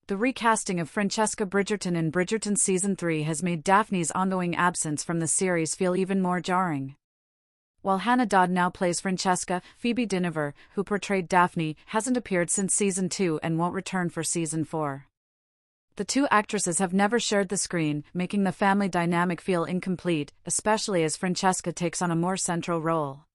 The recasting of Francesca Bridgerton in Bridgerton Season 3 has made Daphne's ongoing absence from the series feel even more jarring. While Hannah Dodd now plays Francesca, Phoebe Dynevor, who portrayed Daphne, hasn't appeared since Season 2 and won't return for Season 4. The two actresses have never shared the screen, making the family dynamic feel incomplete, especially as Francesca takes on a more central role.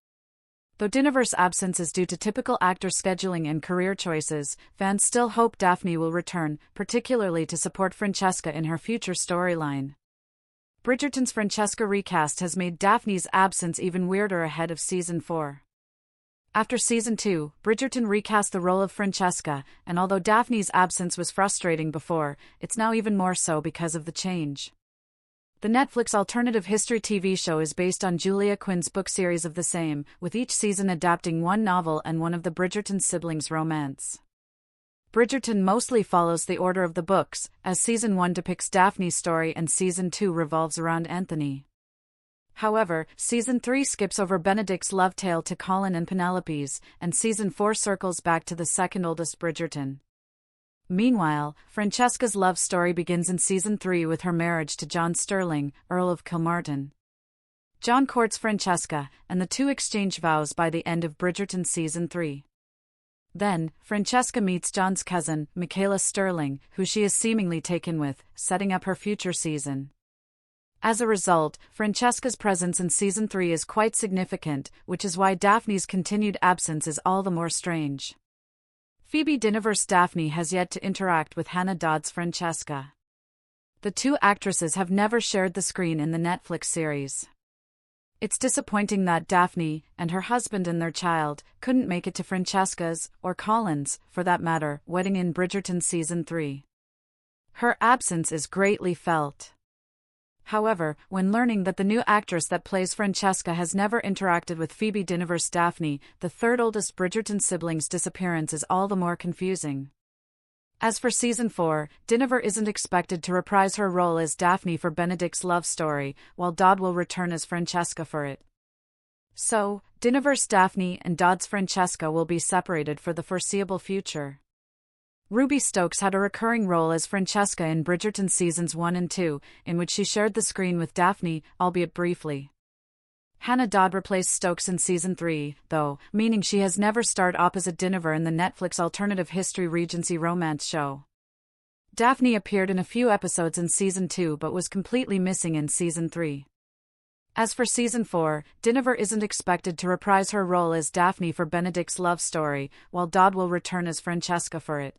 Though Dynevor's absence is due to typical actor scheduling and career choices, fans still hope Daphne will return, particularly to support Francesca in her future storyline. Bridgerton's Francesca recast has made Daphne's absence even weirder ahead of Season 4. After Season 2, Bridgerton recast the role of Francesca, and although Daphne's absence was frustrating before, it's now even more so because of the change. The Netflix alternative history TV show is based on Julia Quinn's book series of the same, with each season adapting one novel and one of the Bridgerton siblings' romance. Bridgerton mostly follows the order of the books, as Season 1 depicts Daphne's story and Season 2 revolves around Anthony. However, Season 3 skips over Benedict's love tale to Colin and Penelope's, and Season 4 circles back to the second oldest Bridgerton. Meanwhile, Francesca's love story begins in Season 3 with her marriage to John Sterling, Earl of Kilmartin. John courts Francesca, and the two exchange vows by the end of Bridgerton Season 3. Then, Francesca meets John's cousin, Michaela Sterling, who she is seemingly taken with, setting up her future season. As a result, Francesca's presence in Season 3 is quite significant, which is why Daphne's continued absence is all the more strange. Phoebe Dynevor's Daphne has yet to interact with Hannah Dodd's Francesca. The two actresses have never shared the screen in the Netflix series. It's disappointing that Daphne, and her husband and their child, couldn't make it to Francesca's, or Colin's, for that matter, wedding in Bridgerton Season 3. Her absence is greatly felt. However, when learning that the new actress that plays Francesca has never interacted with Phoebe Dynevor's Daphne, the third oldest Bridgerton sibling's disappearance is all the more confusing. As for Season 4, Dynevor isn't expected to reprise her role as Daphne for Benedict's love story, while Dodd will return as Francesca for it. So, Dynevor's Daphne and Dodd's Francesca will be separated for the foreseeable future. Ruby Stokes had a recurring role as Francesca in Bridgerton Seasons 1 and 2, in which she shared the screen with Daphne, albeit briefly. Hannah Dodd replaced Stokes in Season 3, though, meaning she has never starred opposite Dynevor in the Netflix alternative history Regency romance show. Daphne appeared in a few episodes in Season 2 but was completely missing in Season 3. As for Season 4, Dynevor isn't expected to reprise her role as Daphne for Benedict's love story, while Dodd will return as Francesca for it.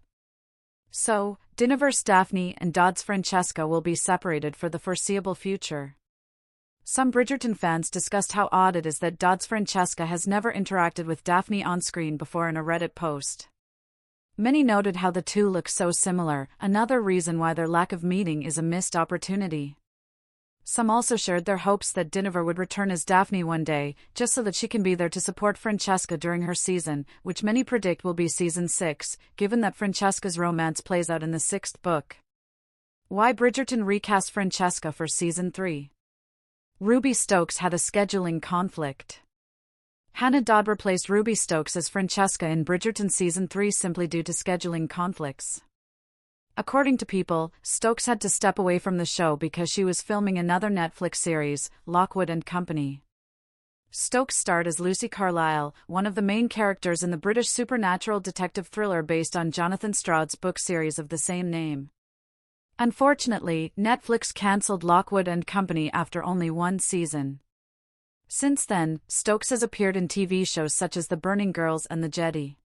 So, Dynevor's Daphne and Dodd's Francesca will be separated for the foreseeable future. Some Bridgerton fans discussed how odd it is that Dodd's Francesca has never interacted with Daphne on screen before in a Reddit post. Many noted how the two look so similar, another reason why their lack of meeting is a missed opportunity. Some also shared their hopes that Dynevor would return as Daphne one day, just so that she can be there to support Francesca during her season, which many predict will be Season 6, given that Francesca's romance plays out in the 6th book. Why Bridgerton recast Francesca for Season 3? Ruby Stokes had a scheduling conflict. Hannah Dodd replaced Ruby Stokes as Francesca in Bridgerton Season 3 simply due to scheduling conflicts. According to People, Stokes had to step away from the show because she was filming another Netflix series, Lockwood and Company. Stokes starred as Lucy Carlyle, one of the main characters in the British supernatural detective thriller based on Jonathan Stroud's book series of the same name. Unfortunately, Netflix cancelled Lockwood and Company after only one season. Since then, Stokes has appeared in TV shows such as The Burning Girls and The Jetty.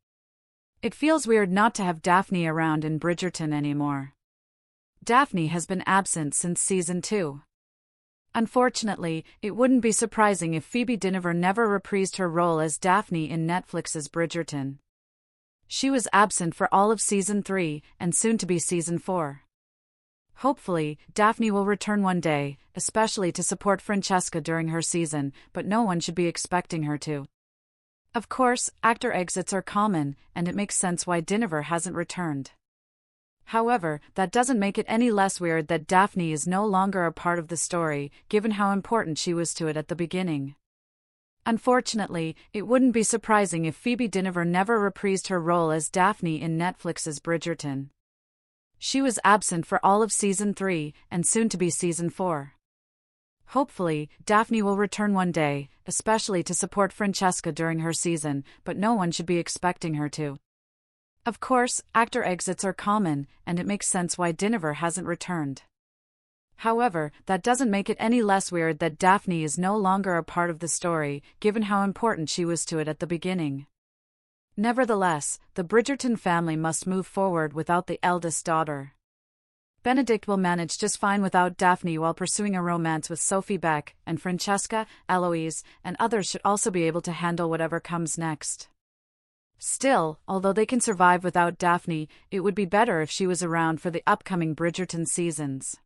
It feels weird not to have Daphne around in Bridgerton anymore. Daphne has been absent since Season 2. Unfortunately, it wouldn't be surprising if Phoebe Dynevor never reprised her role as Daphne in Netflix's Bridgerton. She was absent for all of Season 3, and soon to be Season 4. Hopefully, Daphne will return one day, especially to support Francesca during her season, but no one should be expecting her to. Of course, actor exits are common, and it makes sense why Dynevor hasn't returned. However, that doesn't make it any less weird that Daphne is no longer a part of the story, given how important she was to it at the beginning. Unfortunately, it wouldn't be surprising if Phoebe Dynevor never reprised her role as Daphne in Netflix's Bridgerton. She was absent for all of Season 3, and soon to be Season 4. Hopefully, Daphne will return one day, especially to support Francesca during her season, but no one should be expecting her to. Of course, actor exits are common, and it makes sense why Diniver hasn't returned. However, that doesn't make it any less weird that Daphne is no longer a part of the story, given how important she was to it at the beginning. Nevertheless, the Bridgerton family must move forward without the eldest daughter. Benedict will manage just fine without Daphne while pursuing a romance with Sophie Beck, and Francesca, Eloise, and others should also be able to handle whatever comes next. Still, although they can survive without Daphne, it would be better if she was around for the upcoming Bridgerton seasons.